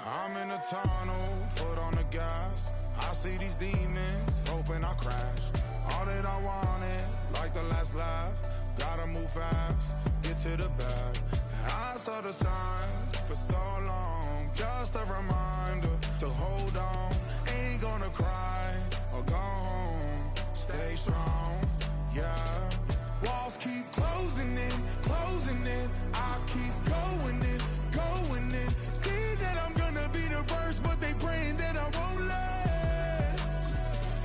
I'm in a tunnel, foot on the gas. I see these demons, hoping I crash. All that I wanted, like the last laugh. Gotta move fast, get to the bag. I saw the signs for so long. Just a reminder to hold on. Ain't gonna cry or go home. Stay strong, yeah. Walls keep closing in, closing in. I keep going in, going in. See that I'm gonna be the first, but they praying that I won't let.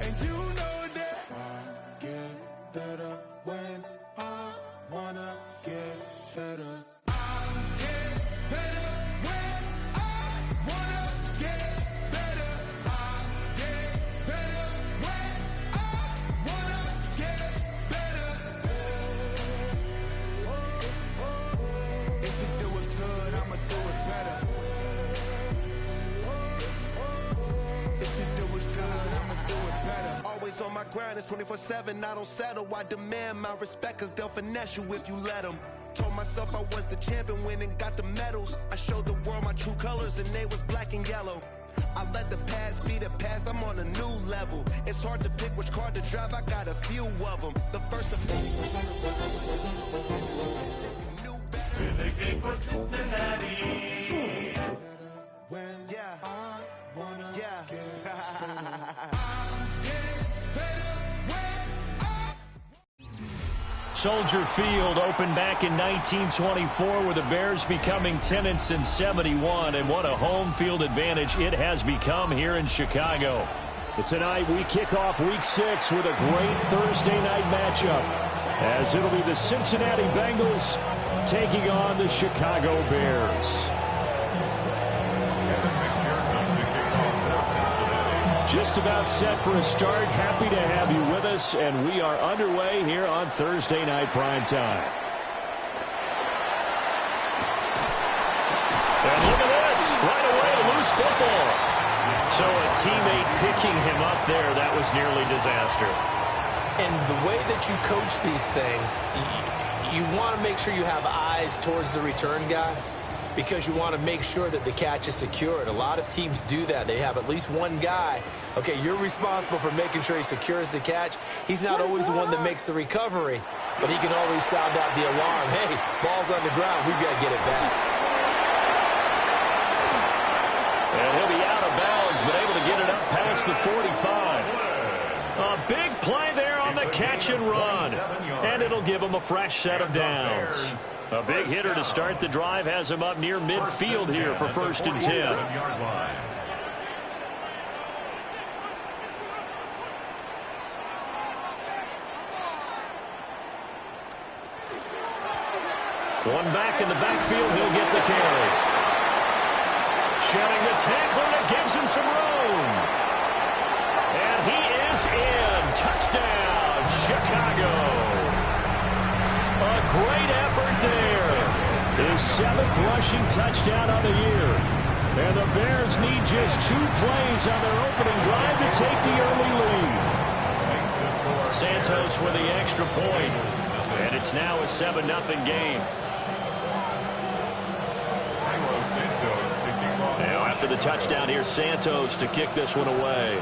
And you know that I get better when I wanna get better. I get better when I wanna get better. I get better when I wanna get better. If you do it good, I'ma do it better. If you do it good, I'ma do it better. Always on my grind, it's 24/7, I don't settle. I demand my respect, cause they'll finesse you if you let them. Told myself I was the champion, went and got the medals. I showed the world my true colors and they was black and yellow. I let the past be the past, I'm on a new level. It's hard to pick which car to drive, I got a few of them. The first of When yeah. I wanna Yeah. get better. Soldier Field opened back in 1924 with the Bears becoming tenants in 71, and what a home field advantage it has become here in Chicago. But tonight we kick off Week 6 with a great Thursday night matchup, as it'll be the Cincinnati Bengals taking on the Chicago Bears. Just about set for a start. Happy to have you with us, and we are underway here on Thursday Night Prime Time. And look at this, right away, loose football. So a teammate picking him up there, that was nearly disaster. And the way that you coach these things, you want to make sure you have eyes towards the return guy, because you want to make sure that the catch is secured. A lot of teams do that. They have at least one guy. Okay, you're responsible for making sure he secures the catch. He's not always the one that makes the recovery, but he can always sound out the alarm. Hey, ball's on the ground. We've got to get it back. And he'll be out of bounds, but able to get it up past the 45. A big play there on the catch and run, and it'll give him a fresh set of downs. A big hitter to start the drive has him up near midfield here for 1st and 10. One back in the backfield, he'll get the carry. Shedding the tackler that gives him some room. And he is in. Touchdown, Chicago. A great effort there. His 7th rushing touchdown on the year. And the Bears need just 2 plays on their opening drive to take the early lead. Santos with the extra point. And it's now a 7-0 game. Now after the touchdown, here's Santos to kick this one away.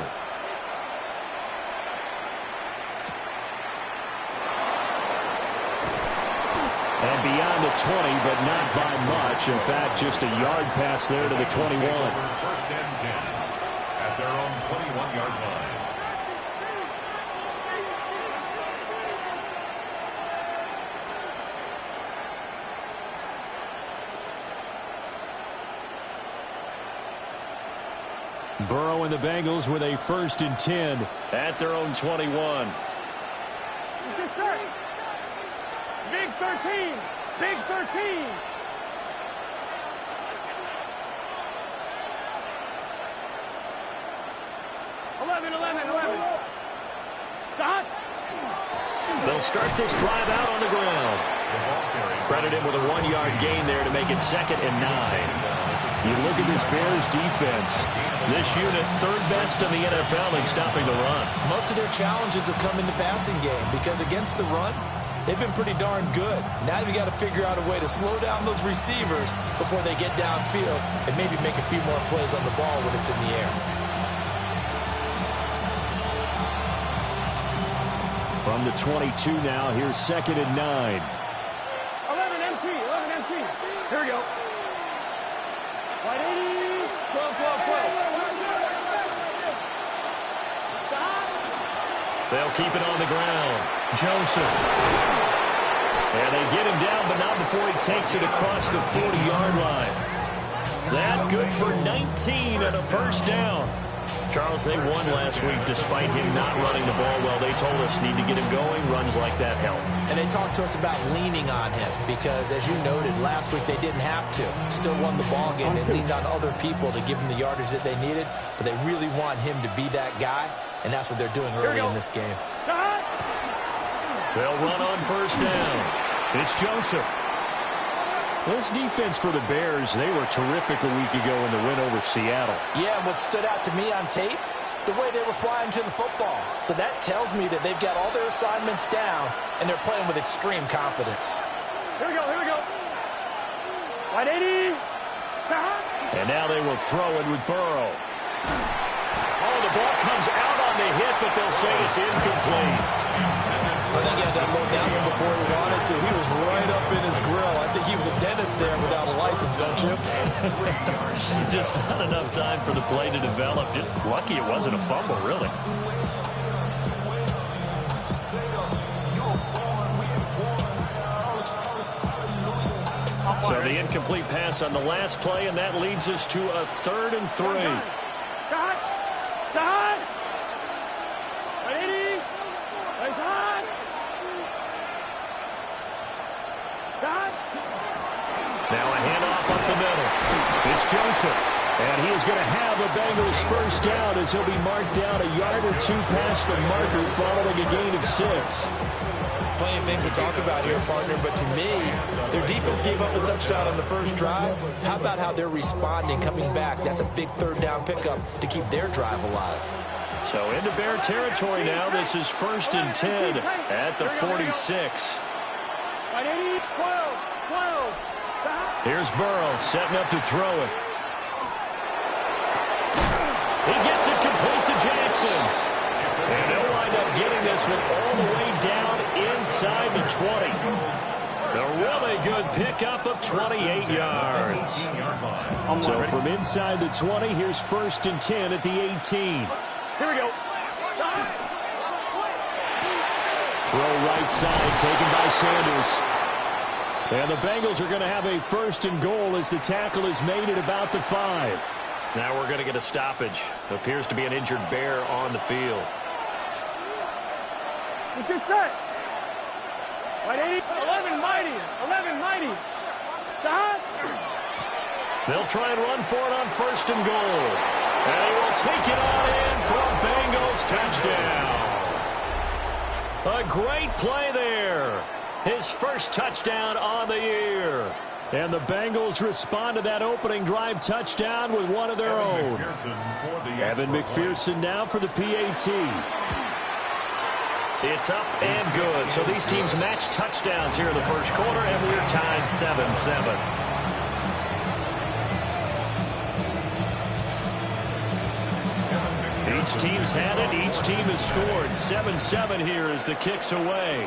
And beyond the 20, but not by much. In fact, just a yard pass there to the 21. 1st and 10 at their own 21-yard line. Burrow and the Bengals with a 1st and 10 at their own 21. Yes, sir. Big 13. Big 13. Stop. They'll start this drive out on the ground. Credit him with a 1-yard gain there to make it 2nd and 9. You look at this Bears defense. This unit 3rd best in the NFL in stopping the run. Most of their challenges have come in the passing game because against the run, they've been pretty darn good. Now you got to figure out a way to slow down those receivers before they get downfield and maybe make a few more plays on the ball when it's in the air. From the 22 now, here's 2nd and 9. 11 MT. Here we go. Wide 80. 12. They'll keep it on the ground. Joseph. And they get him down, but not before he takes it across the 40-yard line. That good for 19 and a first down. Charles, they won last week despite him not running the ball well. They told us need to get him going. Runs like that help. And they talked to us about leaning on him because, as you noted, last week they didn't have to. Still won the ball game. They leaned on other people to give them the yardage that they needed, but they really want him to be that guy, and that's what they're doing early in this game. They'll run on first down. It's Joseph. This defense for the Bears, they were terrific a week ago in the win over Seattle. Yeah, and what stood out to me on tape, the way they were flying to the football. So that tells me that they've got all their assignments down, and they're playing with extreme confidence. Here we go. Wide 80. And now they will throw it with Burrow. Oh, the ball comes out on the hit, but they'll say it's incomplete. I think he had to load that one before he wanted to. He was right up in his grill. I think he was a dentist there without a license, don't you? Just not enough time for the play to develop. Just lucky it wasn't a fumble, really. So the incomplete pass on the last play, and that leads us to a 3rd and 3. Dot. 80. Place hot. Dot. Now a handoff up the middle. It's Joseph. And he is going to have the Bengals first down as he'll be marked down a yard or two past the marker following a gain of 6. Plenty of things to talk about here, partner, but to me, their defense gave up a touchdown on the first drive. How about how they're responding, coming back? That's a big 3rd down pickup to keep their drive alive. So into Bear territory now. This is 1st and 10 at the 46. 12. Here's Burrow setting up to throw it. He gets it complete to Jackson. And they'll wind up getting this one all the way down inside the 20. A really good pickup of 28 yards. So from inside the 20, here's 1st and 10 at the 18. Here we go. Throw right side taken by Sanders. And the Bengals are going to have a 1st and goal as the tackle is made at about the 5. Now we're going to get a stoppage. Appears to be an injured Bear on the field. Let's get set. Wide 80. 11 mighty. Stop. They'll try and run for it on 1st and goal. And he will take it on in for a Bengals touchdown. A great play there. His first touchdown on the year. And the Bengals respond to that opening drive touchdown with one of their own. Evan McPherson now for the PAT. It's up and good. So these teams match touchdowns here in the first quarter, and we're tied 7-7. Each team's had it. Each team has scored. 7-7 here as the kick's away.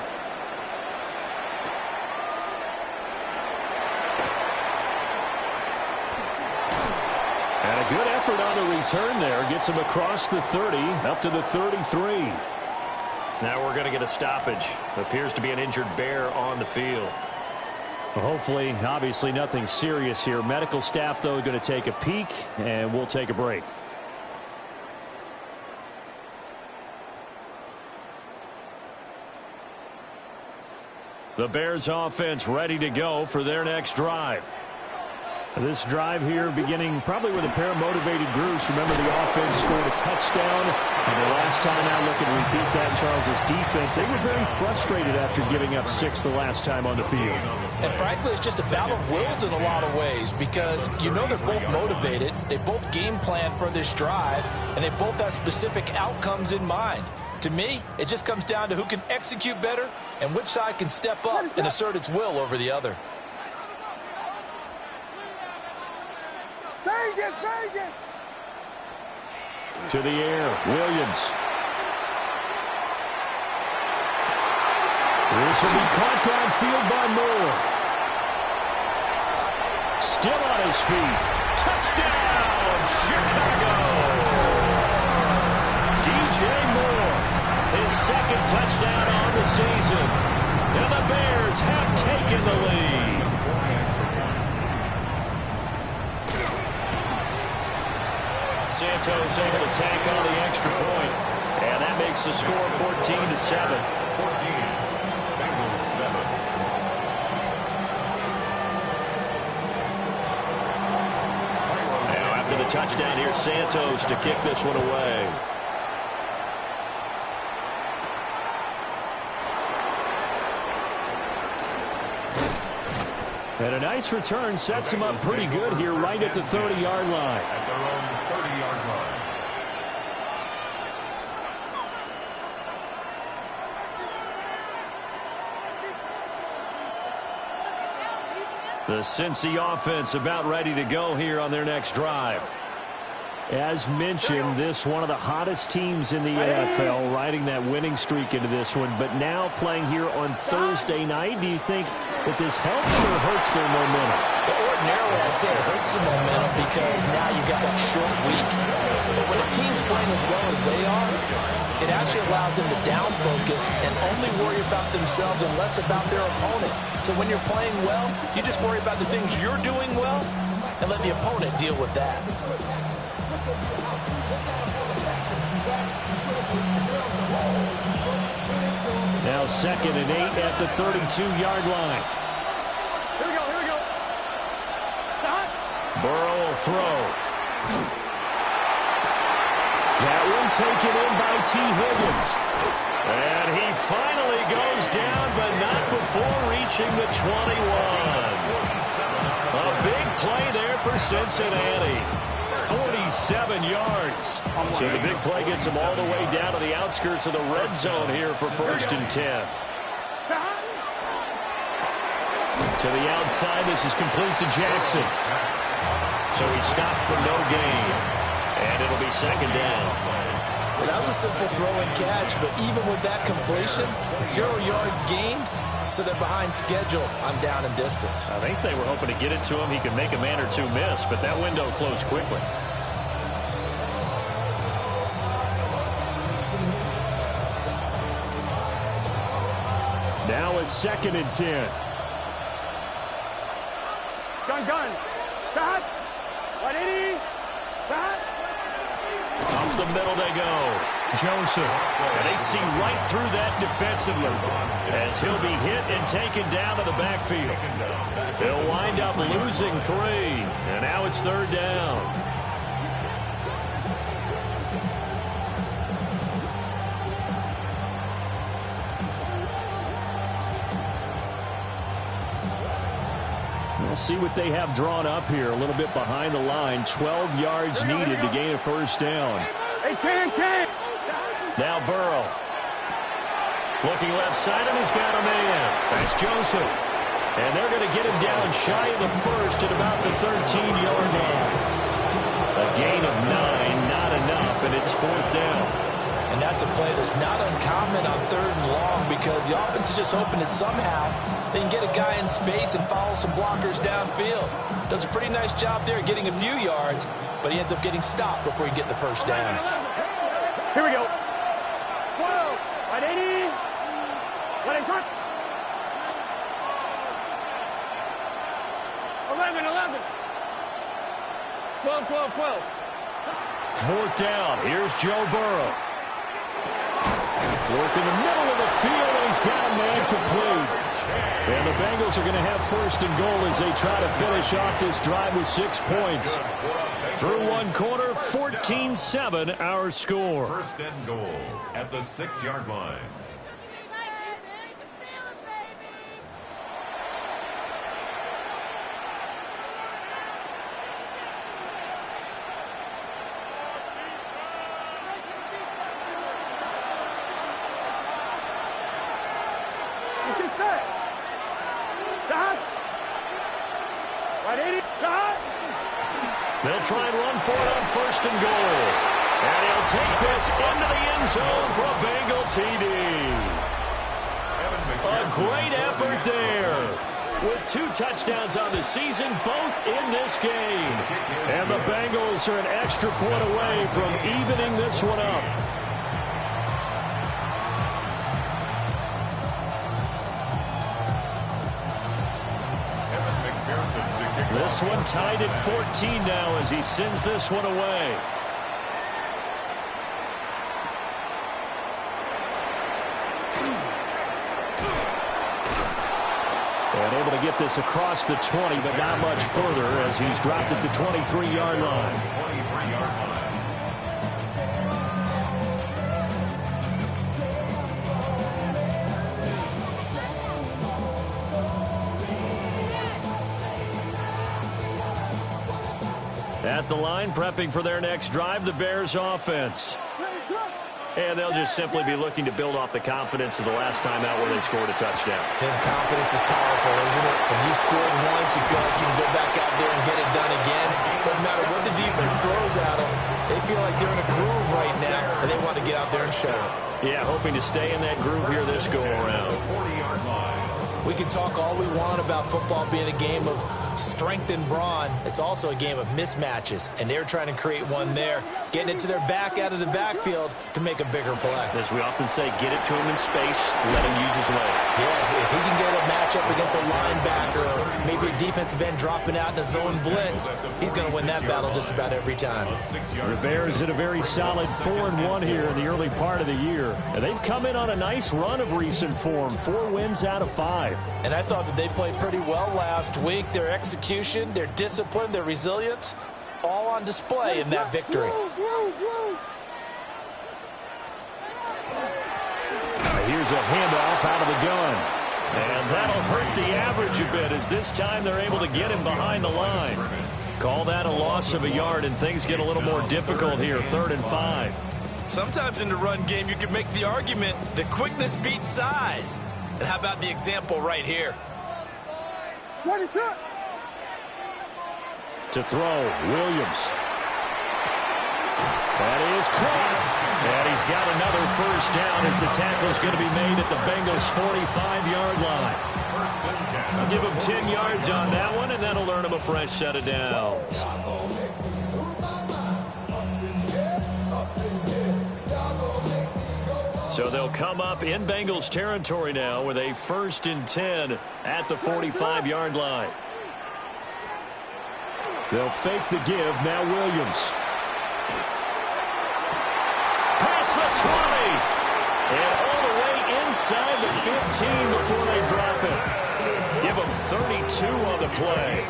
And a good effort on the return there. Gets him across the 30, up to the 33. Now we're going to get a stoppage. Appears to be an injured Bear on the field. Well, hopefully, obviously nothing serious here. Medical staff, though, going to take a peek, and we'll take a break. The Bears offense ready to go for their next drive. This drive here beginning probably with a pair of motivated groups. Remember, the offense scored a touchdown. And the last time out, looking to repeat that, Charles' defense, they were very frustrated after giving up 6 the last time on the field. And frankly, it's just a battle of wills in a lot of ways because you know they're both motivated. They both game plan for this drive, and they both have specific outcomes in mind. To me, it just comes down to who can execute better and which side can step up and assert its will over the other. To the air, Williams. This will be caught downfield by Moore. Still on his feet. Touchdown, Chicago! DJ Moore, his second touchdown on the season. And the Bears have taken the lead. Santos able to tack on the extra point. And that makes the score 14-7. 14. The touchdown here, Santos to kick this one away. And a nice return sets him up pretty good here right at the 30-yard line. At their own 30-yard line. The Cincy offense about ready to go here on their next drive. As mentioned, this one of the hottest teams in the NFL, riding that winning streak into this one, but now playing here on Thursday night. Do you think that this helps or hurts their momentum? Well, ordinarily, I'd say it hurts the momentum because now you've got that short week. But when a team's playing as well as they are, it actually allows them to down focus and only worry about themselves and less about their opponent. So when you're playing well, you just worry about the things you're doing well and let the opponent deal with that. Now 2nd and 8 at the 32-yard line. Here we go. Stop. Burrow will throw. That one taken in by T. Higgins. And he finally goes down, but not before reaching the 21. A big play there for Cincinnati. 47 yards. So the big play gets him all the way down to the outskirts of the red zone here for 1st and 10. To the outside, this is complete to Jackson. So he stopped for no gain. And it'll be 2nd down. Well, that was a simple throw and catch, but even with that completion, 0 yards gained, so they're behind schedule on down and distance. I think they were hoping to get it to him. He could make a man or two miss, but that window closed quickly. Now it's 2nd and 10. Gun. Stop. 180. Stop. Up the middle they go. Joseph. And they see right through that defensively as he'll be hit and taken down to the backfield. They'll wind up losing 3. And now it's 3rd down. We'll see what they have drawn up here. A little bit behind the line. 12 yards needed to gain a 1st down. Hey, can. Now Burrow. Looking left side, and he's got a man. That's Joseph. And they're going to get him down shy of the 1st at about the 13-yard line. A gain of 9, not enough, and it's 4th down. And that's a play that's not uncommon on 3rd and long because the offense is just hoping that somehow they can get a guy in space and follow some blockers downfield. Does a pretty nice job there getting a few yards, but he ends up getting stopped before he get the 1st down. Here we go. 12. 180. What is it? 11. 12. 4th down. Here's Joe Burrow. Work in the middle of the field, and he's got a man complete. And the Bengals are going to have 1st and goal as they try to finish off this drive with 6 points. Through one quarter, 14-7 our score. 1st and goal at the 6-yard line. They'll try and run for it on 1st and goal. And he'll take this into the end zone for a Bengal TD. A great effort there. With 2 touchdowns on the season, both in this game. And the Bengals are an extra point away from evening this one up. This one tied at 14 now as he sends this one away. And able to get this across the 20, but not much further as he's dropped it to 23-yard line. At the line, prepping for their next drive, the Bears offense. And they'll just simply be looking to build off the confidence of the last time out where they scored a touchdown. And confidence is powerful, isn't it? When you scored once, you feel like you can go back out there and get it done again. Doesn't matter what the defense throws at them. They feel like they're in a groove right now, and they want to get out there and show it. Yeah, hoping to stay in that groove here this go-around. We can talk all we want about football being a game of strength and brawn. It's also a game of mismatches, and they're trying to create one there, getting it to their back out of the backfield to make a bigger play. As we often say, get it to him in space, let him use his leg. Yeah, if he can get a matchup against a linebacker or maybe a defensive end dropping out in a zone blitz, he's going to win that battle just about every time. The Bears in a very solid 4-1 here in the early part of the year. And they've come in on a nice run of recent form, 4 wins out of 5. And I thought that they played pretty well last week. Their execution, their discipline, their resilience, all on display in that victory. Here's a handoff out of the gun. And that'll hurt the average a bit as this time they're able to get him behind the line. Call that a loss of a yard, and things get a little more difficult here, 3rd and 5. Sometimes in the run game, you can make the argument that quickness beats size. And how about the example right here? To throw, Williams. That is caught. And he's got another first down as the tackle's going to be made at the Bengals' 45-yard line. I'll give him 10 yards on that one, and that'll earn him a fresh set of downs. So they'll come up in Bengals territory now with a 1st and 10 at the 45-yard line. They'll fake the give. Now Williams. Past the 20. And all the way inside the 15 before they drop it. Give them 32 on the play.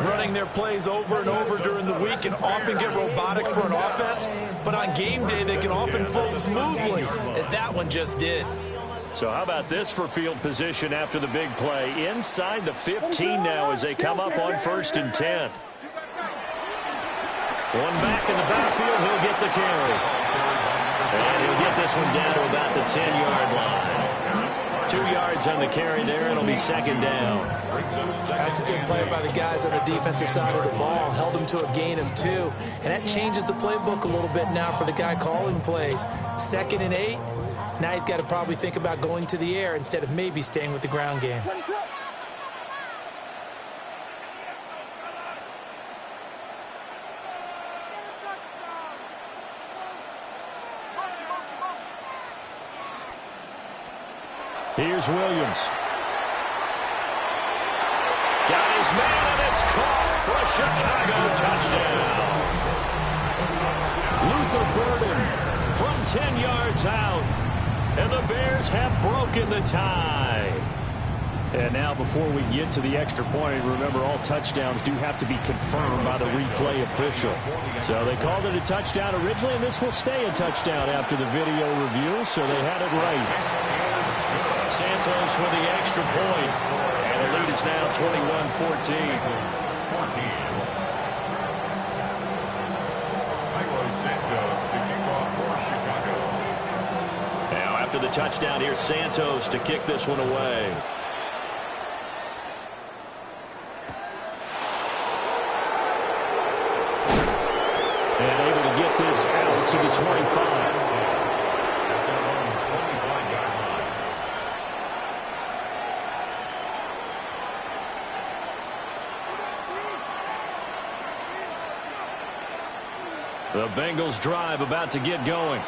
Running their plays over and over during the week can often get robotic for an offense, but on game day they can often flow smoothly, as that one just did. So how about this for field position after the big play? Inside the 15 now as they come up on 1st and 10. One back in the backfield, he'll get the carry. And he'll get this one down to about the 10-yard line. 2 yards on the carry there. It'll be 2nd down. That's a good play by the guys on the defensive side of the ball. Held them to a gain of 2. And that changes the playbook a little bit now for the guy calling plays. 2nd and 8. Now he's got to probably think about going to the air instead of maybe staying with the ground game. Here's Williams. Got his man, and it's caught for a Chicago touchdown. Luther Burden from 10 yards out. And the Bears have broken the tie. And now before we get to the extra point, remember all touchdowns do have to be confirmed by the replay official. So they called it a touchdown originally, and this will stay a touchdown after the video review, so they had it right. Santos with the extra point. And the lead is now 21-14. Now after the touchdown, here's Santos to kick this one away. Bengals out to the 25. The Bengals drive about to get going.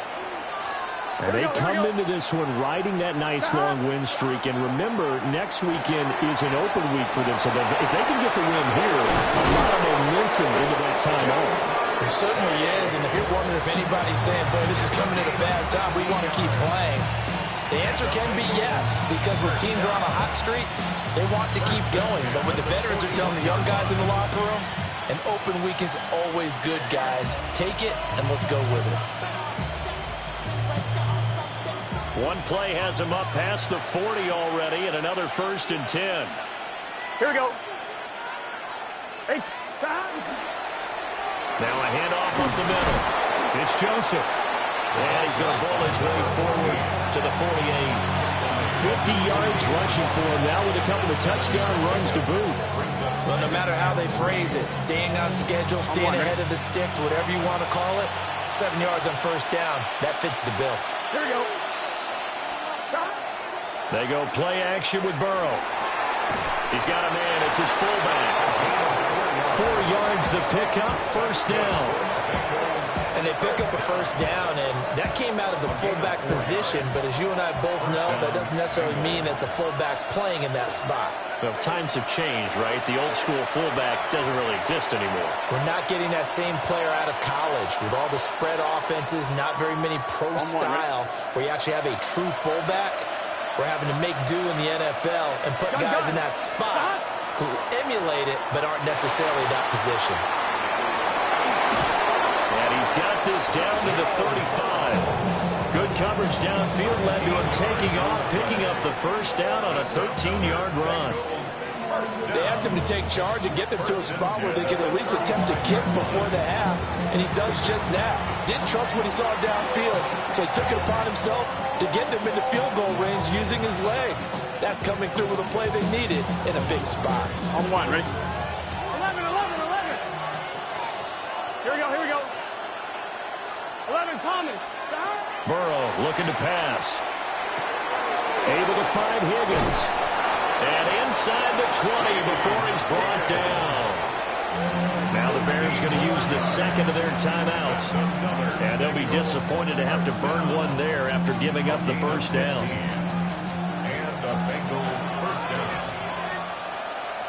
And they come into this one riding that nice long win streak. And remember, next weekend is an open week for them. So if they can get the win here, a lot of momentum into that time off. It certainly is. And if you're wondering if anybody's saying, boy, this is coming at a bad time, we want to keep playing, the answer can be yes. Because when teams are on a hot streak, they want to keep going. But when the veterans are telling the young guys in the locker room, an open week is always good, guys. Take it, and let's go with it. One play has him up past the 40 already, and another 1st and 10. Here we go. Now a handoff up the middle. It's Joseph. And he's going to ball his way forward to the 48. 50 yards rushing for him now with a couple of touchdown runs to boot. Well, no matter how they phrase it, staying on schedule, staying ahead of the sticks, whatever you want to call it, 7 yards on 1st down, that fits the bill. Here we go. They go play action with Burrow. He's got a man. It's his fullback. 4 yards the pickup, 1st down. And they pick up a 1st down, and that came out of the fullback position. But as you and I both know, that doesn't necessarily mean it's a fullback playing in that spot. Well, times have changed, right? The old school fullback doesn't really exist anymore. We're not getting that same player out of college with all the spread offenses, not very many pro style, where you actually have a true fullback. We're having to make do in the NFL and put guys in that spot who emulate it but aren't necessarily that position. And he's got this down to the 35. Good coverage downfield led to him taking off, picking up the 1st down on a 13-yard run. They asked him to take charge and get them to a spot where they could at least attempt to kick before the half, and he does just that. Didn't trust what he saw downfield, so he took it upon himself to get them into field goal range using his legs. That's coming through with a play they needed in a big spot. On one, ready? 11. Here we go. 11, Thomas. Burrow looking to pass. Able to find Higgins. And inside the 20 before he's brought down. Now the Bears going to use the 2nd of their timeouts. And they'll be disappointed to have to burn one there after giving up the 1st down. And the Bengals 1st down.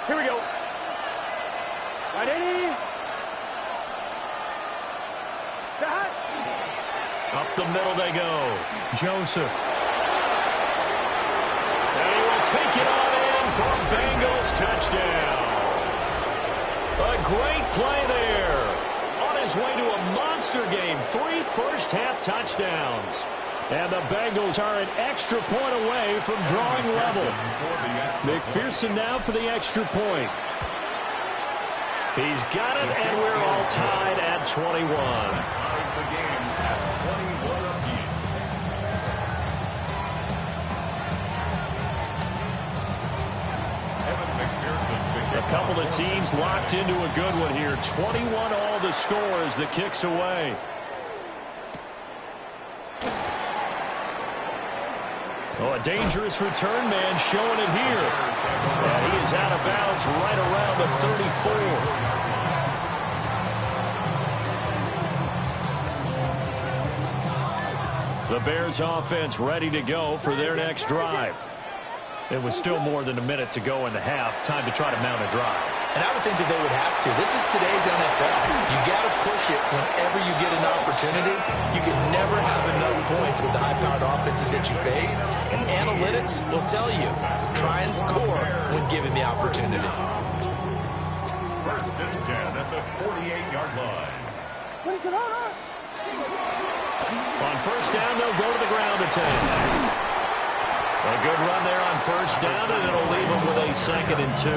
Here we go. Ready? Up the middle they go. Joseph. And he will take it on in for a Bengals touchdown. A great play there. On his way to a monster game. 3 first-half touchdowns. And the Bengals are an extra point away from drawing level. McPherson now for the extra point. He's got it, and we're all tied at 21. Ties the game at 21 apiece. Evan McPherson. A couple of teams locked into a good one here. 21 all the score as the kick's away. Oh, a dangerous return man showing it here. And he is out of bounds right around the 34. The Bears offense ready to go for their next drive. It was still more than a minute to go in the half. Time to try to mount a drive. And I would think that they would have to. This is today's NFL. You got to push it whenever you get an opportunity. You can never have enough points with the high-powered offenses that you face. And analytics will tell you, try and score when given the opportunity. 1st and 10 at the 48-yard line. On 1st down, they'll go to the ground attack. A good run there on 1st down, and it'll leave them with a 2nd and 2.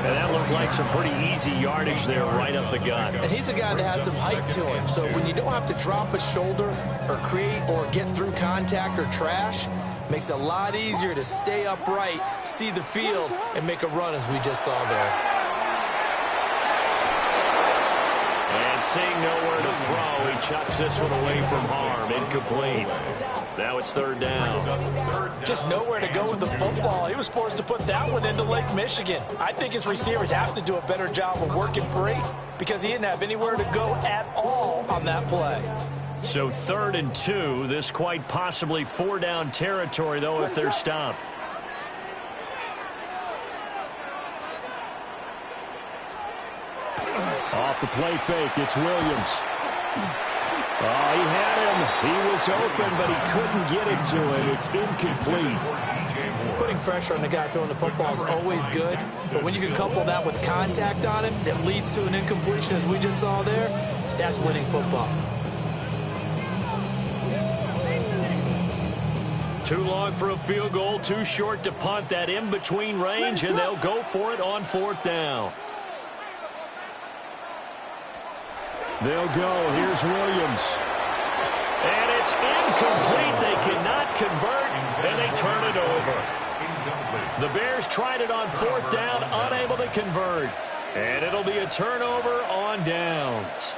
And that looked like some pretty easy yardage there right up the gut. And he's a guy that has some height to him, so when you don't have to drop a shoulder or create or get through contact or trash, makes it a lot easier to stay upright, see the field, and make a run as we just saw there. And seeing nowhere to throw, he chucks this one away from harm. Incomplete. Now it's third down. Just nowhere to go with the football. He was forced to put that one into Lake Michigan. I think his receivers have to do a better job of working free because he didn't have anywhere to go at all on that play. So 3rd and 2. This quite possibly 4-down territory, though, if they're stopped. Off the play fake, it's Williams. Oh, he had him. He was open, but he couldn't get it to him. It's incomplete. Putting pressure on the guy throwing the football is always good, but when you can couple that with contact on him that leads to an incompletion, as we just saw there, that's winning football. Too long for a field goal, too short to punt. That in-between range, and they'll go for it on 4th down. They'll go. Here's Williams. And it's incomplete. They cannot convert, and they turn it over. The Bears tried it on 4th down, unable to convert. And it'll be a turnover on downs.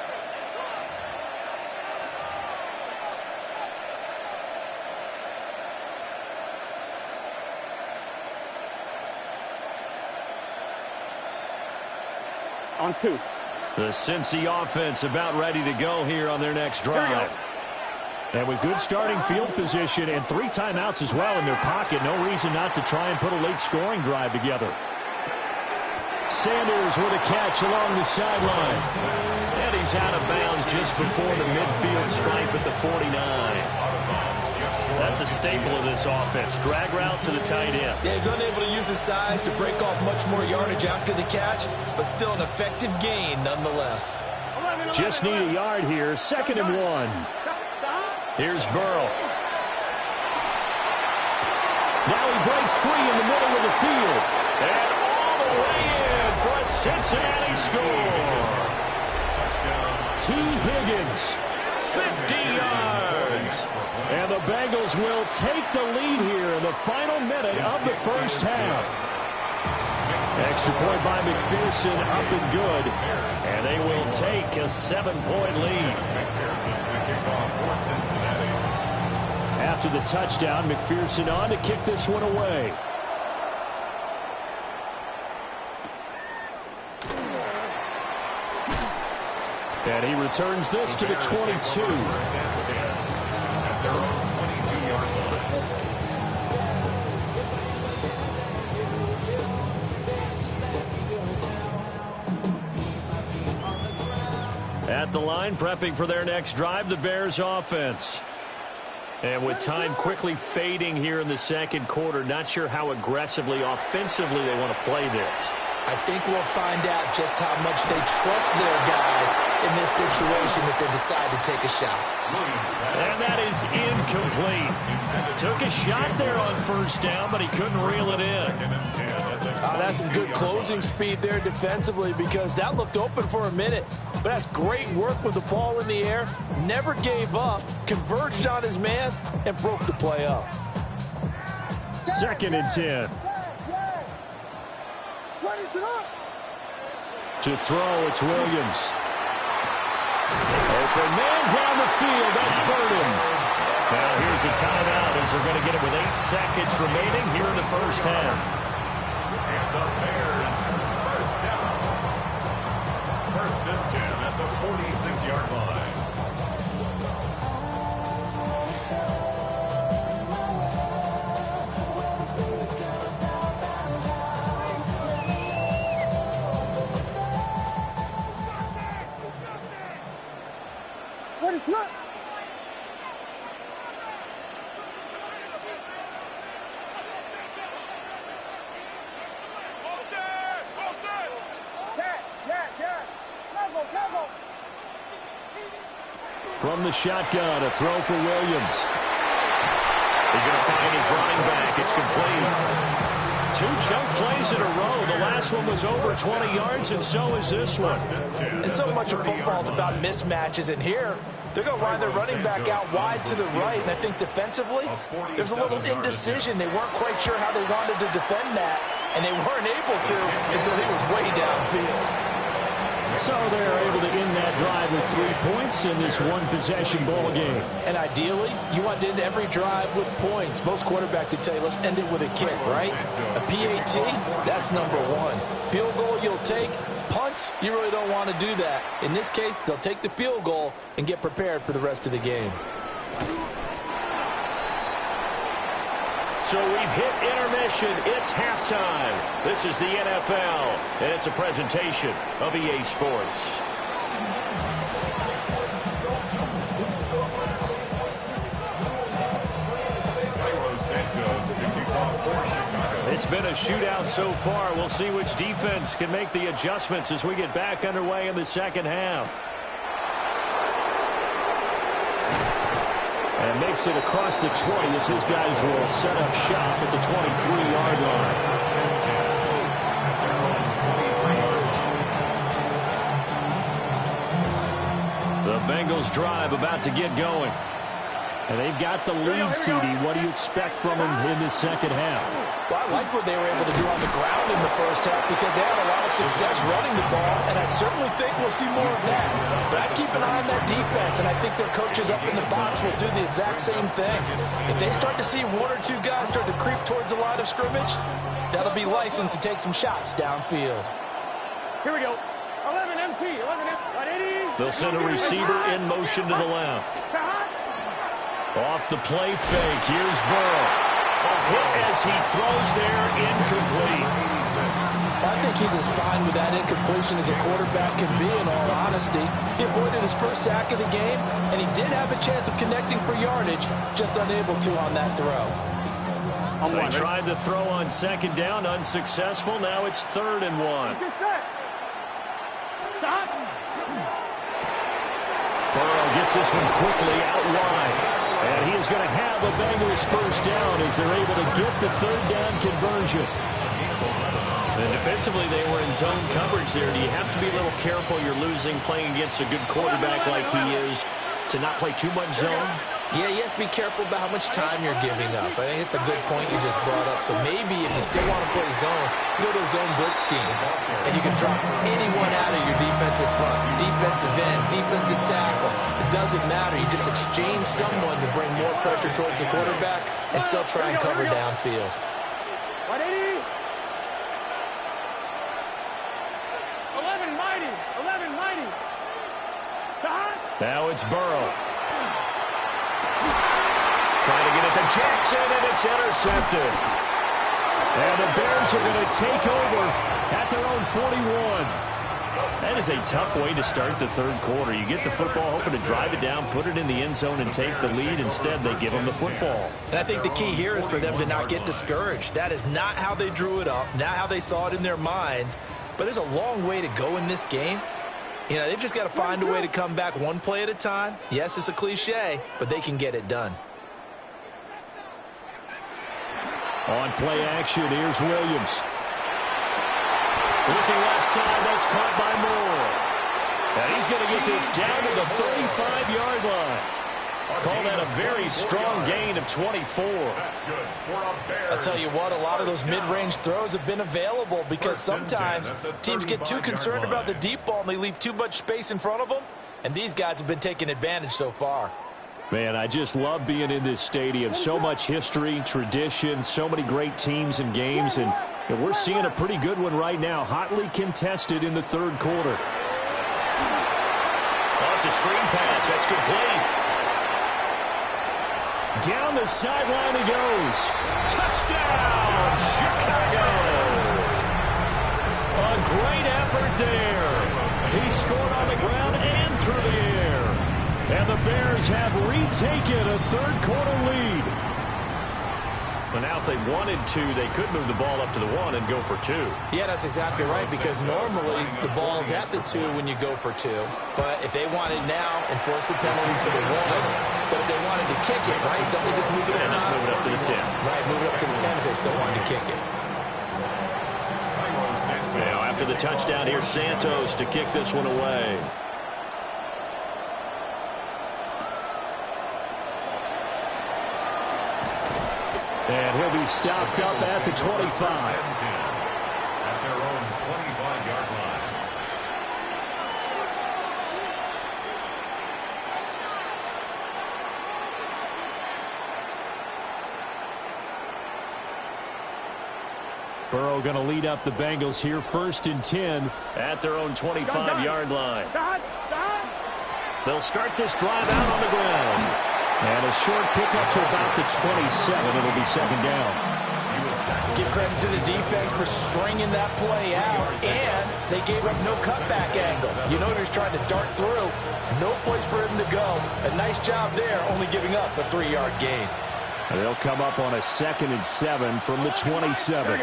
On 2. The Cincy offense about ready to go here on their next drive. And with good starting field position and 3 timeouts as well in their pocket, no reason not to try and put a late scoring drive together. Sanders with a catch along the sideline. And he's out of bounds just before the midfield stripe at the 49. That's a staple of this offense. Drag route to the tight end. Yeah, he's unable to use his size to break off much more yardage after the catch, but still an effective gain nonetheless. Just need a yard here. 2nd and 1. Here's Burrow. Now he breaks free in the middle of the field. And all the way in for a Cincinnati score. T. Higgins. 50 yards. And the Bengals will take the lead here in the final minute of the first half. Extra point by McPherson, up and good. And they will take a 7-point lead. After the touchdown, McPherson on to kick this one away. And he returns this to the 22. At the line, prepping for their next drive, the Bears offense. And with time quickly fading here in the 2nd quarter, not sure how aggressively, offensively they want to play this. I think we'll find out just how much they trust their guys in this situation if they decide to take a shot. And that is incomplete. Took a shot there on 1st down, but he couldn't reel it in. That's some good closing speed there defensively because that looked open for a minute. But that's great work with the ball in the air. Never gave up, converged on his man, and broke the play up. 2nd and 10. To throw, it's Williams. Open man down the field. That's Burden. Now here's a timeout as they're going to get it with 8 seconds remaining here in the first half. And the Bears first down. 1st and 10 at the 46-yard line. What is that? From the shotgun, a throw for Williams. He's going to find his running back. It's complete. 2 chunk plays in a row. The last one was over 20 yards, and so is this one. And so much of football is about mismatches, and here they're going to line their running back out wide to the right, and I think defensively there's a little indecision. They weren't quite sure how they wanted to defend that, and they weren't able to until he was way downfield. So they're able to end that drive with 3 points in this one-possession ball game. And ideally, you want to end every drive with points. Most quarterbacks would tell you, let's end it with a kick, right? A PAT, that's number one. Field goal you'll take. Punts, you really don't want to do that. In this case, they'll take the field goal and get prepared for the rest of the game. So we've hit intermission. It's halftime. This is the NFL, and it's a presentation of EA Sports. It's been a shootout so far. We'll see which defense can make the adjustments as we get back underway in the second half. And makes it across the 20 as his guys will set up shop at the 23-yard line. The Bengals drive about to get going. And they've got the lead, CD. What do you expect from them in the second half? Well, I like what they were able to do on the ground in the first half because they had a lot of success running the ball, and I certainly think we'll see more of that. But I keep an eye on that defense, and I think their coaches up in the box will do the exact same thing. If they start to see one or two guys start to creep towards the line of scrimmage, that'll be license to take some shots downfield. Here we go. 11 MT. 11 MT. They'll send a receiver in motion to the left. Off the play fake, here's Burrow. A hit as he throws there, incomplete. I think he's as fine with that incompletion as a quarterback can be, in all honesty. He avoided his first sack of the game, and he did have a chance of connecting for yardage, just unable to on that throw. They tried to throw on second down, unsuccessful. Now it's 3rd and 1. Burrow gets this one quickly out wide. And he is going to have the Bengals first down as they're able to get the 3rd down conversion. And defensively, they were in zone coverage there. Do you have to be a little careful you're losing playing against a good quarterback like he is to not play too much zone? Yeah, you have to be careful about how much time you're giving up. I think it's a good point you just brought up. So maybe if you still want to play zone, you go to a zone blitz scheme, and you can drop anyone out of your defensive front, defensive end, defensive tackle. It doesn't matter. You just exchange someone to bring more pressure towards the quarterback and still try and cover downfield. 180. 11 mighty. 11 mighty. Now it's Burrow. Trying to get it to Jackson, and it's intercepted. And the Bears are going to take over at their own 41. That is a tough way to start the third quarter. You get the football, hoping to drive it down, put it in the end zone, and take the lead. Instead, they give them the football. And I think the key here is for them to not get discouraged. That is not how they drew it up, not how they saw it in their minds. But there's a long way to go in this game. You know, they've just got to find a way to come back one play at a time. Yes, it's a cliche, but they can get it done. On play action, here's Williams. Looking left side, that's caught by Moore. And he's going to get this down to the 35-yard line. Call that a very strong gain of 24. I'll tell you what, a lot of those mid-range throws have been available because sometimes teams get too concerned about the deep ball and they leave too much space in front of them, and these guys have been taking advantage so far. Man, I just love being in this stadium. So much history, tradition, so many great teams and games, and we're seeing a pretty good one right now, hotly contested in the third quarter. Oh, it's a screen pass. That's complete. Down the sideline he goes. Touchdown, Chicago. A great effort there. He scored on the ground and through the air. And the Bears have retaken a third-quarter lead. But now if they wanted to, they could move the ball up to the 1 and go for 2. Yeah, that's exactly right, because normally the ball's at the 2 when you go for 2. But if they want it now and force the penalty to the 1, but if they wanted to kick it, right, don't they just move it and just move it up to the 10? Right, move it up to the 10 if they still wanted to kick it. Now, after the touchdown, here's Santos to kick this one away. And he'll be stopped up at the 25. At their own 25-yard line. Burrow going to lead up the Bengals here, 1st and 10 at their own 25-yard line. They'll start this drive out on the ground. And a short pickup to about the 27. It'll be 2nd down. Give credit to the defense for stringing that play out, and they gave up no cutback angle. You know, he's trying to dart through. No place for him to go. A nice job there, only giving up a 3-yard gain. They'll come up on a 2nd and 7 from the 27.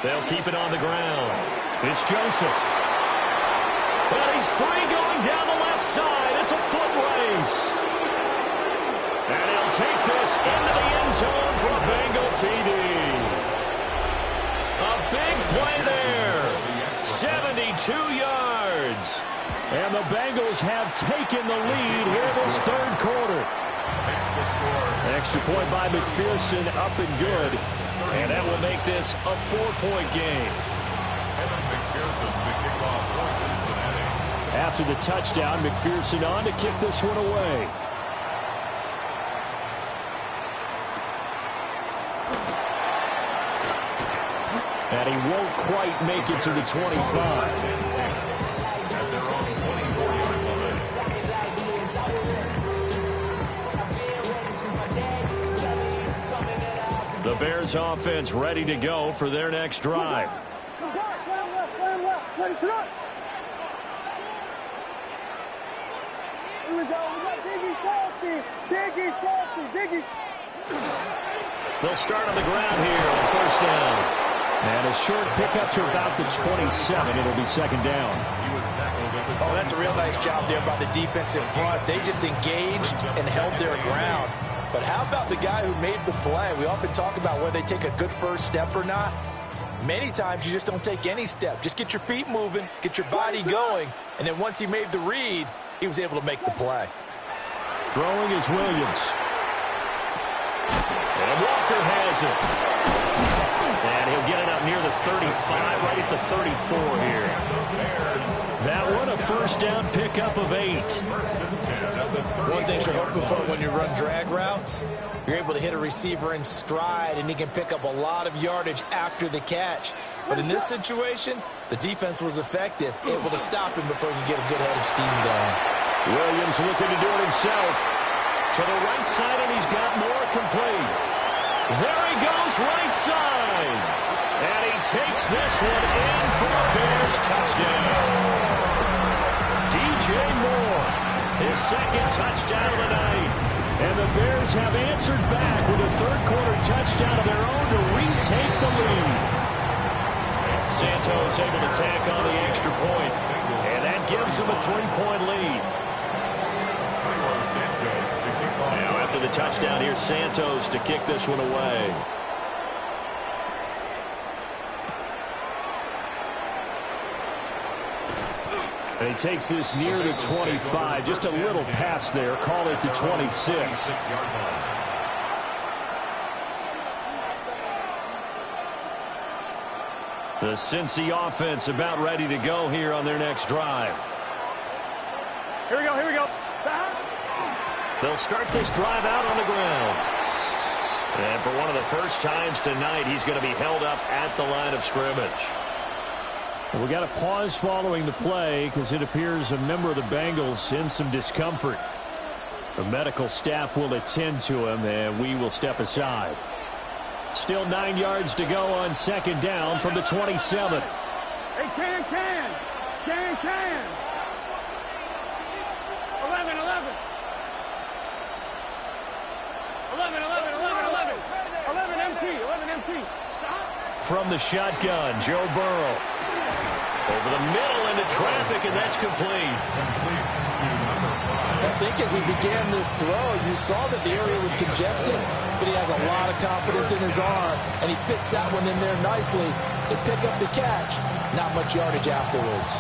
They'll keep it on the ground. It's Joseph. And he's free going down the left side. It's a foot race. And he'll take this into the end zone for a Bengal TD. A big play there. 72 yards. And the Bengals have taken the lead here this 3rd quarter. Extra point by McPherson, up and good. And that will make this a 4-point game. After the touchdown, McPherson on to kick this one away. And he won't quite make it to the 25. The Bears offense ready to go for their next drive. Slam left. Ready, sit up. Here we go. We got Diggy Frosty. They'll start on the ground here on 1st down. And a short pickup to about the 27. It'll be 2nd down. Oh, that's a real nice job there by the defense in front. They just engaged and held their ground. But how about the guy who made the play? We often talk about whether they take a good first step or not. Many times you just don't take any step. Just get your feet moving, get your body going, and then once he made the read, he was able to make the play. Throwing is Williams. And Walker has it. And he'll get it up near the 35, right at the 34 here. That one, a 1st down pickup of 8. One thing you're hoping for when you run drag routes, you're able to hit a receiver in stride, and he can pick up a lot of yardage after the catch. But in this situation, the defense was effective, able to stop him before he could get a good head of steam going. Williams looking to do it himself. To the right side, and he's got more complete. There he goes, right side. And he takes this one in for a Bears touchdown. DJ Moore, his 2nd touchdown of the night. And the Bears have answered back with a 3rd quarter touchdown of their own to retake the lead. Santos able to tack on the extra point, and that gives him a 3-point lead. Now after the touchdown, here's Santos to kick this one away. And he takes this near the 25, just a little pass there, call it the 26. The Cincy offense about ready to go here on their next drive. Here we go. They'll start this drive out on the ground. And for one of the first times tonight, he's going to be held up at the line of scrimmage. We got a pause following the play because it appears a member of the Bengals in some discomfort. The medical staff will attend to him, and we will step aside. Still 9 yards to go on 2nd down from the 27. Hey, can. 11 MT. From the shotgun, Joe Burrow. Over the middle into traffic, and that's complete. I think as he began this throw, you saw that the area was congested, but he has a lot of confidence in his arm, and he fits that one in there nicely to pick up the catch. Not much yardage afterwards.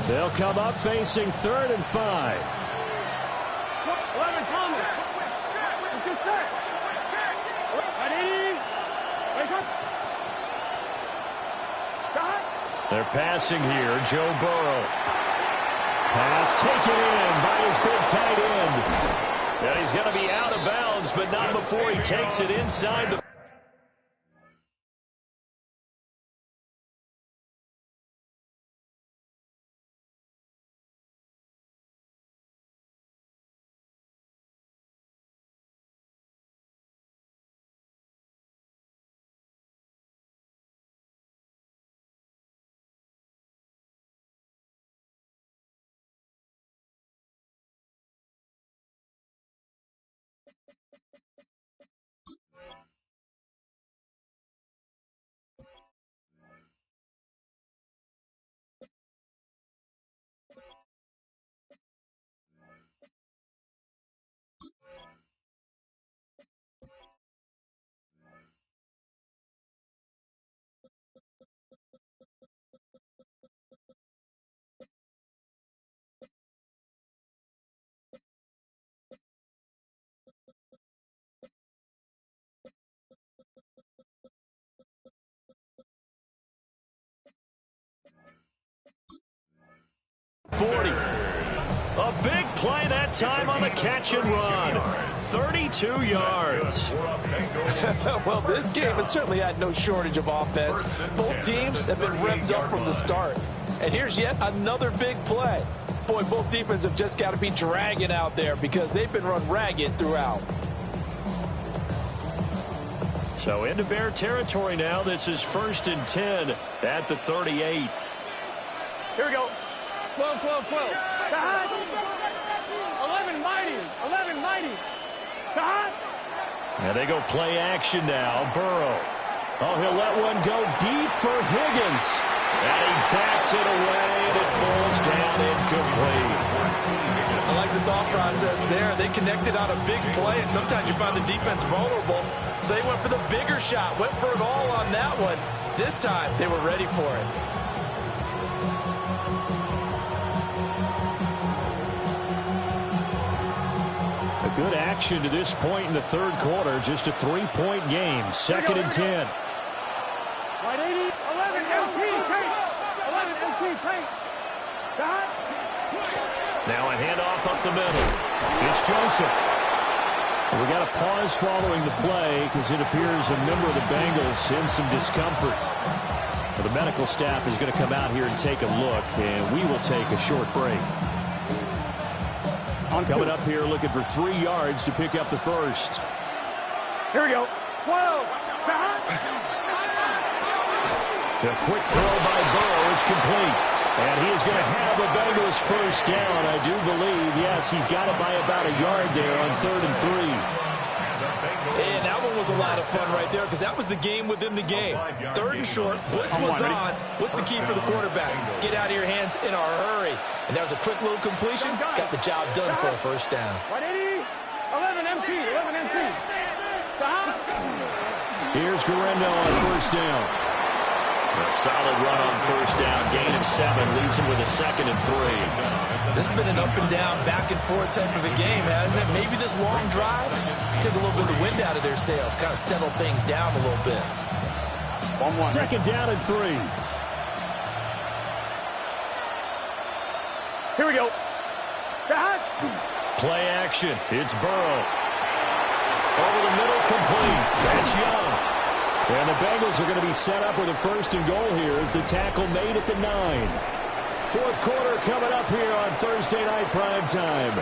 They'll come up facing 3rd and 5. 11 coming. Let's get set. Ready? Wake up. Stop. They're passing here. Joe Burrow. Pass taken in by his big tight end. Now he's going to be out of bounds, but not before he takes it inside the... A big play that time on the catch and run. 32 yards. Well, this game has certainly had no shortage of offense. Both teams have been revved up from the start. And here's yet another big play. Boy, both defenses have just got to be dragging out there because they've been run ragged throughout. So into Bear territory now. This is 1st and 10 at the 38. Here we go. 12, 12, 12. To hot. 11 mighty. 11 mighty. To hot. And they go play action now. Burrow. Oh, he'll let one go deep for Higgins. And he backs it away, and it falls down incomplete. I like the thought process there. They connected on a big play, and sometimes you find the defense vulnerable. So they went for the bigger shot, went for it all on that one. This time, they were ready for it. Good action to this point in the third quarter. Just a 3-point game. 2nd and 10. Right 80. 11 MT. Tank. 11 MT. Tank. Dot. Now a handoff up the middle. It's Joseph. We got a pause following the play because it appears a member of the Bengals in some discomfort. The medical staff is going to come out here and take a look, and we will take a short break. Coming up here looking for 3 yards to pick up the first. Here we go. 12. The quick throw by Burrow is complete. And he is going to have the Bengals first down, I do believe. Yes, he's got it by about a yard there on 3rd and 3. And that one was a lot of fun right there because that was the game within the game. 3rd and short, blitz was on. What's the key for the quarterback? Get out of your hands in a hurry. And that was a quick little completion. Got the job done for a first down. 180, 11 MT, 11 MT. Here's Guerrero on first down. A solid run on first down. Gain of 7 leaves him with a 2nd and 3. This has been an up and down, back and forth type of a game, hasn't it? Maybe this long drive take a little bit of the wind out of their sails, kind of settle things down a little bit. 2nd down and 3. Here we go. Play action. It's Burrow. Over the middle, complete. That's Young. And the Bengals are going to be set up with a 1st and goal here as the tackle made at the 9. 4th quarter coming up here on Thursday night prime time.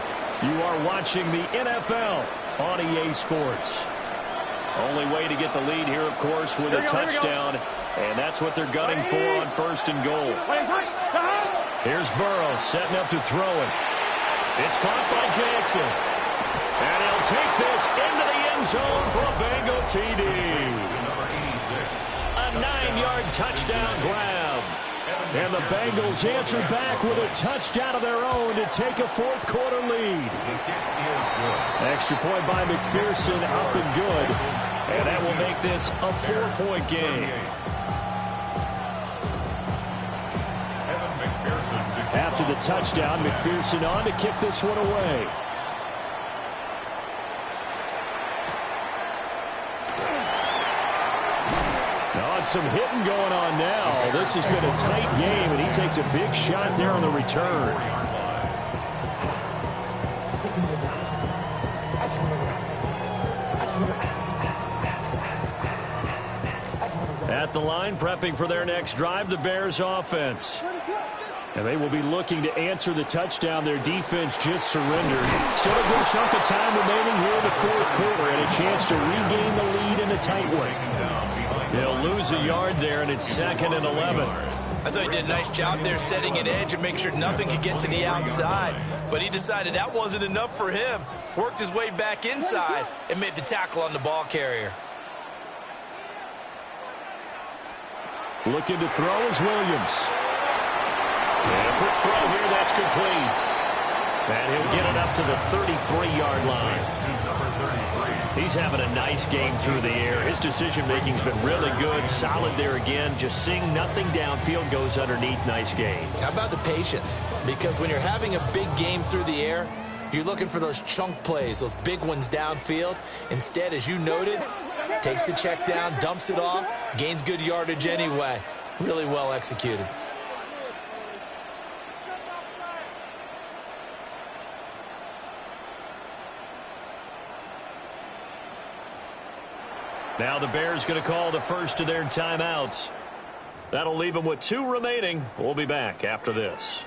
You are watching the NFL on EA Sports. Only way to get the lead here, of course, with a touchdown. And that's what they're gunning for on 1st and goal. Here's Burrow setting up to throw it. It's caught by Jackson. And he'll take this into the end zone for a Bengal TD. A 9-yard touchdown grab. And the Bengals answer back with a touchdown of their own to take a 4th quarter lead. Extra point by McPherson, up and good. And that will make this a 4-point game. After the touchdown, McPherson on to kick this one away. Now on some hitting going on now. This has been a tight game, and he takes a big shot there on the return. At the line, prepping for their next drive, the Bears offense. And they will be looking to answer the touchdown their defense just surrendered. Still a good chunk of time remaining here in the fourth quarter, and a chance to regain the lead in a tight one. They'll lose a yard there, and it's 2nd and 11. I thought he did a nice job there setting an edge and make sure nothing could get to the outside. But he decided that wasn't enough for him. Worked his way back inside and made the tackle on the ball carrier. Looking to throw is Williams. And a quick throw here, that's complete. And he'll get it up to the 33-yard line. He's having a nice game through the air. His decision-making's been really good. Solid there again. Just seeing nothing downfield goes underneath. Nice game. How about the patience? Because when you're having a big game through the air, you're looking for those chunk plays, those big ones downfield. Instead, as you noted, takes the check down, dumps it off, gains good yardage anyway. Really well executed. Now the Bears going to call the first of their timeouts. That'll leave them with 2 remaining. We'll be back after this.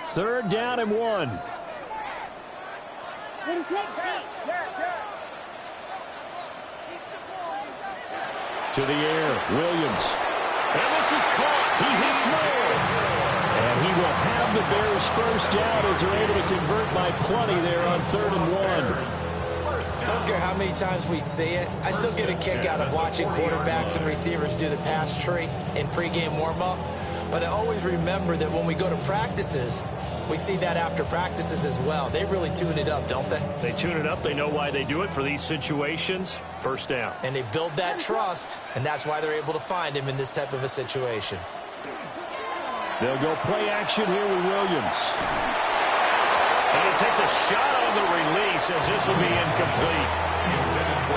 Third down and 1. To the air, Williams. And this is caught. He hits Moore. And he will have the Bears first down as they're able to convert by plenty there on 3rd and 1. I don't care how many times we see it. I still get a kick out of watching quarterbacks and receivers do the pass tree in pregame warm-up. But I always remember that when we go to practices, we see that after practices as well. They really tune it up, don't they? They tune it up. They know why they do it for these situations. First down. And they build that trust, and that's why they're able to find him in this type of a situation. They'll go play action here with Williams. And he takes a shot on the release as this will be incomplete.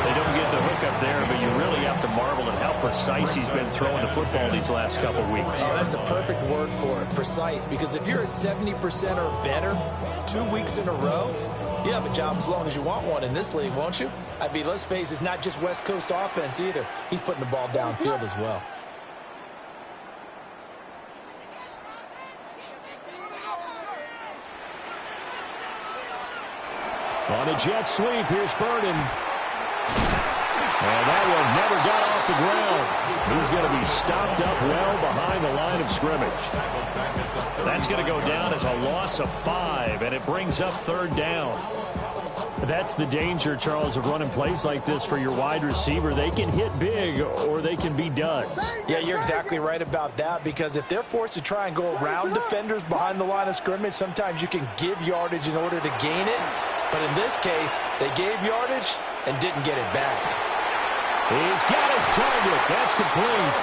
They don't get the hook up there, but you really have to marvel at how precise he's been throwing the football these last couple weeks. Oh, that's a perfect word for it, precise, because if you're at 70% or better 2 weeks in a row, you have a job as long as you want one in this league, won't you? I mean, let's face it, it's not just West Coast offense either. He's putting the ball downfield as well. On a jet sweep, here's Burden. And that one never got off the ground. He's going to be stopped up well behind the line of scrimmage. That's going to go down as a loss of 5, and it brings up 3rd down. That's the danger, Charles, of running plays like this for your wide receiver. They can hit big or they can be duds. Yeah, you're exactly right about that, because if they're forced to try and go around defenders behind the line of scrimmage, sometimes you can give yardage in order to gain it. But in this case, they gave yardage and didn't get it back. He's got his target. That's complete.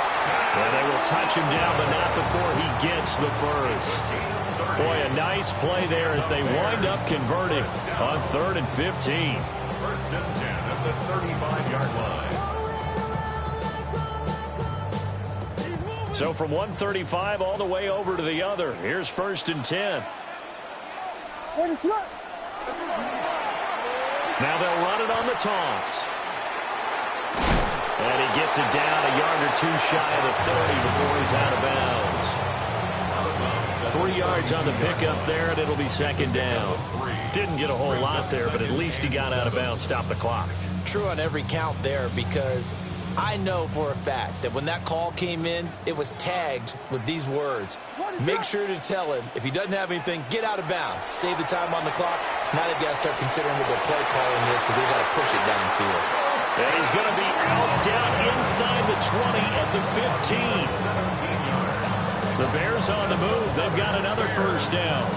And they will touch him down, but not before he gets the first. Boy, a nice play there as they wind up converting on 3rd and 15. 1st and 10 at the 35-yard line. So from 135 all the way over to the other. Here's 1st and 10. Now they'll run it on the toss. And he gets it down a yard or 2 shy of the 30 before he's out of bounds. 3 yards on the pickup there, and it'll be 2nd down. Didn't get a whole lot there, but at least he got out of bounds, stopped the clock. True on every count there, because I know for a fact that when that call came in, it was tagged with these words. Make sure to tell him, if he doesn't have anything, get out of bounds. Save the time on the clock. Now they've got to start considering what their play calling is, because they've got to push it downfield. And he's going to be out down inside the 20 at the 15. The Bears on the move. They've got another first down.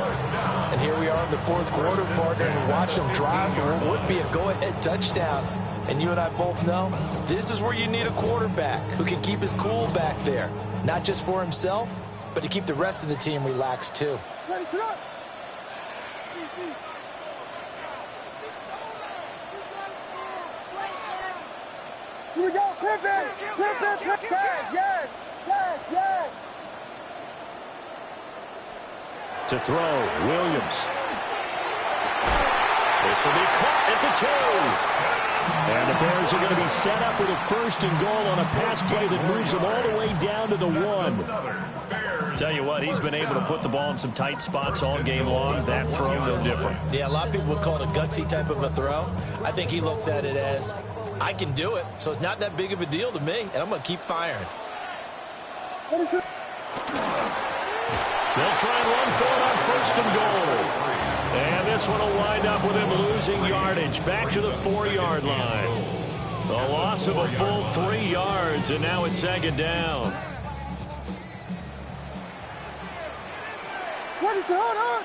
And here we are in the 4th quarter, partner, and watch them drive for what would be a go-ahead touchdown. And you and I both know this is where you need a quarterback who can keep his cool back there, not just for himself, but to keep the rest of the team relaxed too. Here we go. Pivot. Pass. Yes. To throw, Williams. This will be caught at the 2. And the Bears are going to be set up with a 1st and goal on a pass play that moves them all the way down to the 1. Tell you what, he's been able to put the ball in some tight spots all game long. That throw, no different. Yeah, a lot of people would call it a gutsy type of a throw. I think he looks at it as, I can do it, so it's not that big of a deal to me, and I'm going to keep firing. What is it? They'll try and run for it on 1st and goal. And this one will wind up with him losing yardage back to the 4-yard line. The loss of a full 3 yards, and now it's 2nd down. What is it? Hold on.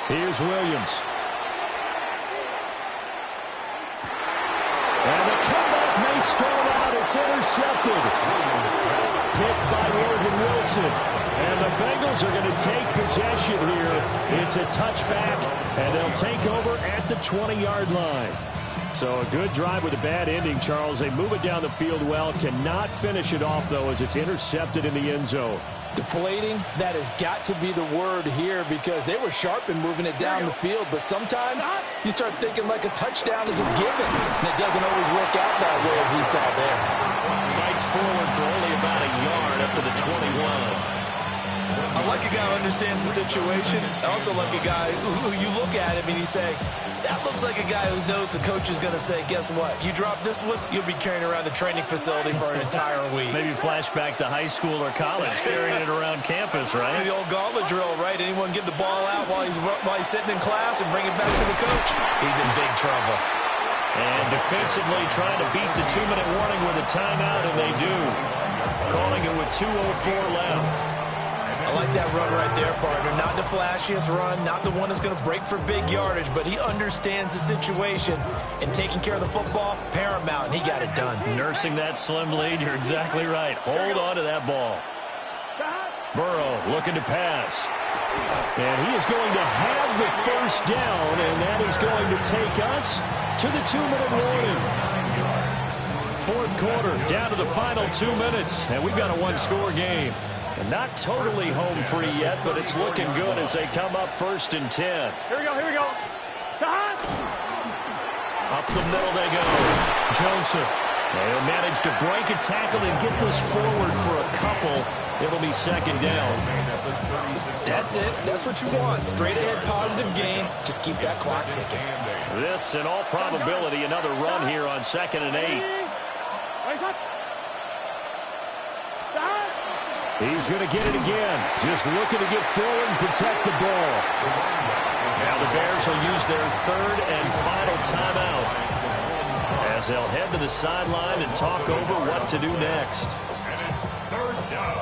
Here's Williams. And the comeback may start out. It's intercepted. Picked by Logan Wilson. And the Bengals are going to take possession here. It's a touchback, and they'll take over at the 20-yard line. So a good drive with a bad ending, Charles. They move it down the field well. Cannot finish it off, though, as it's intercepted in the end zone. Deflating, that has got to be the word here because they were sharp in moving it down the field, but sometimes you start thinking like a touchdown is a given, and it doesn't always work out that way as we saw there. Fights forward for only about a yard up to the 21. I like a guy who understands the situation. I also like a guy who you look at him and you say, that looks like a guy who knows the coach is going to say, guess what? You drop this one, you'll be carrying around the training facility for an entire week. Maybe flashback to high school or college, carrying it around campus, right? The old gauntlet drill, right? Anyone get the ball out while he's sitting in class and bring it back to the coach? He's in big trouble. And defensively trying to beat the 2-minute warning with a timeout, and they do. Calling it with 2:04 left. I like that run right there, partner. Not the flashiest run, not the one that's going to break for big yardage, but he understands the situation, and taking care of the football, paramount, and he got it done. Nursing that slim lead, you're exactly right. Hold on to that ball. Burrow looking to pass. And he is going to have the 1st down, and that is going to take us to the 2-minute warning. 4th quarter, down to the final 2 minutes, and we've got a 1-score game. And not totally home free yet, but it's looking good as they come up 1st and 10. Here we go. Up the middle they go. Joseph. They'll manage to break a tackle and get this forward for a couple. It'll be 2nd down. That's it. That's what you want. Straight ahead positive gain. Just keep that clock ticking. This, in all probability, another run here on 2nd and 8. He's going to get it again. Just looking to get forward and protect the ball. Now the Bears will use their 3rd and final timeout as they'll head to the sideline and talk over what to do next. And it's 3rd down.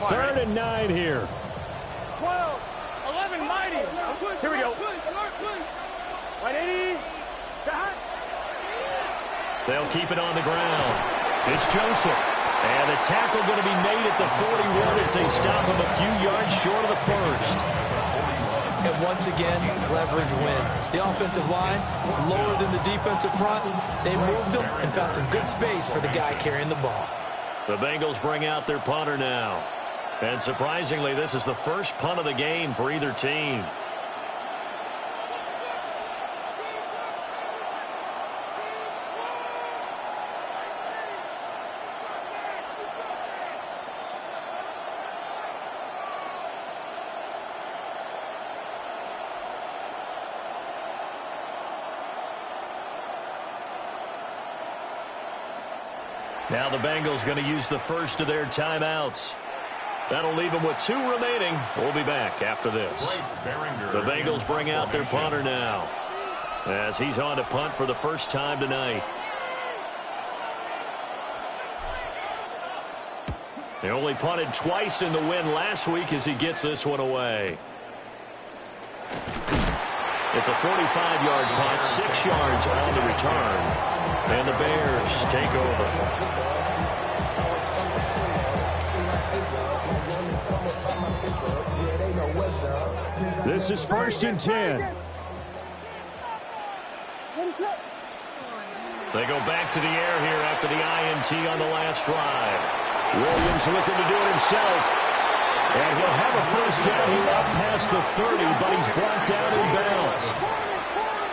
Third and 9 here. 12, 11, mighty. Here we go. 180. They'll keep it on the ground. It's Joseph. And the tackle going to be made at the 41 as they stop him a few yards short of the 1st. And once again, leverage wins. The offensive line, lower than the defensive front. They moved them and found some good space for the guy carrying the ball. The Bengals bring out their punter now. And surprisingly, this is the first punt of the game for either team. Now the Bengals going to use the first of their timeouts. That'll leave them with 2 remaining. We'll be back after this. The Bengals bring out their punter now as he's on to punt for the first time tonight. They only punted twice in the win last week as he gets this one away. It's a 45-yard punt, 6 yards on the return. And the Bears take over. This is 1st and 10. They go back to the air here after the INT on the last drive. Williams looking to do it himself. And he'll have a first down here up past the 30, but he's brought down in bounds.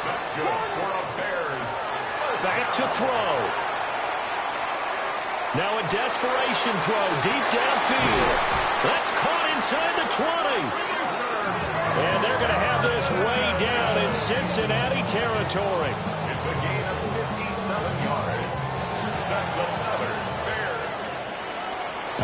That's good for a Bears. Back to throw. Now a desperation throw deep downfield. That's caught inside the 20. And they're going to have this way down in Cincinnati territory. It's a gain of 57 yards. That's another Bear.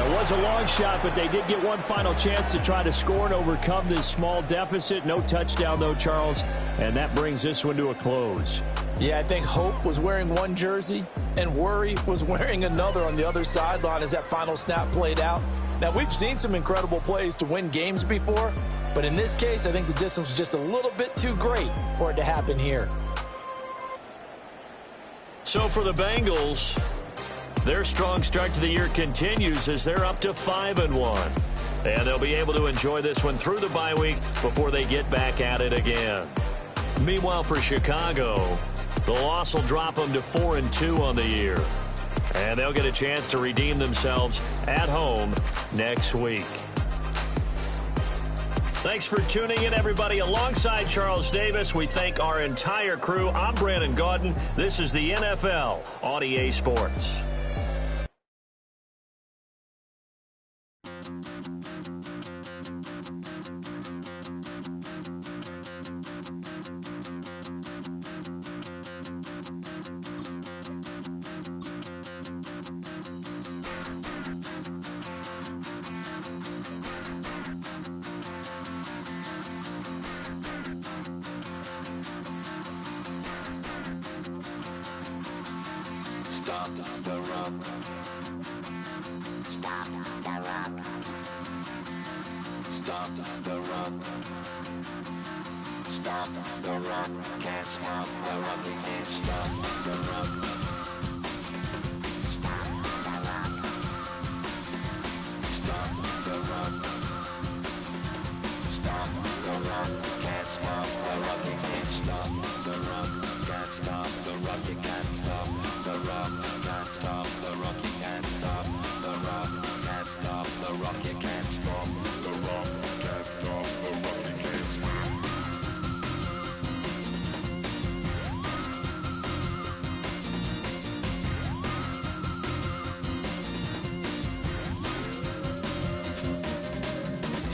It was a long shot, but they did get one final chance to try to score and overcome this small deficit. No touchdown, though, Charles, and that brings this one to a close. Yeah, I think Hope was wearing one jersey and Worry was wearing another on the other sideline as that final snap played out. Now, we've seen some incredible plays to win games before, but in this case, I think the distance was just a little bit too great for it to happen here. So for the Bengals, their strong start to the year continues as they're up to 5-1. And they'll be able to enjoy this one through the bye week before they get back at it again. Meanwhile, for Chicago, the loss will drop them to 4-2 on the year. And they'll get a chance to redeem themselves at home next week. Thanks for tuning in, everybody. Alongside Charles Davis, we thank our entire crew. I'm Brandon Gaudin. This is the NFL on EA Sports. Stop the run. Stop the run. Stop the run. Stop the run. Can't stop the run. We can't stop the run. Stop the run. Stop the run. Stop the run. Can't stop the run. We can't stop the run. Can't stop the run. You can't stop the run. Can't stop the run. You can't stop the run. Can't stop the run. You can't stop the run. Can't stop the run. You can't stop.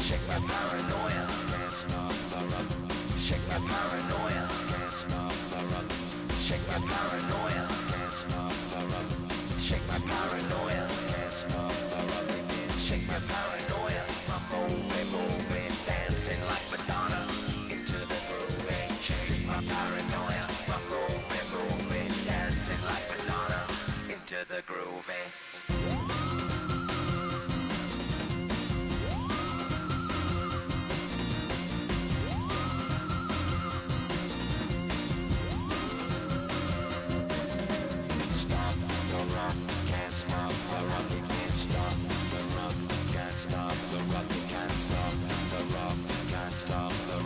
Shake my paranoia. Can't stop the run. Shake my paranoia. Can't stop the run. Shake my paranoia. Can't stop the run. Shake my paranoia. Can't stop the run. Shake my paranoia. I'm moving, dancing like Madonna into the groove. Shake my paranoia. I'm moving, dancing like Madonna into the groove. Stop the run, can't stop the run, you can't stop the run, can't stop the run, you can't stop the run, can't stop the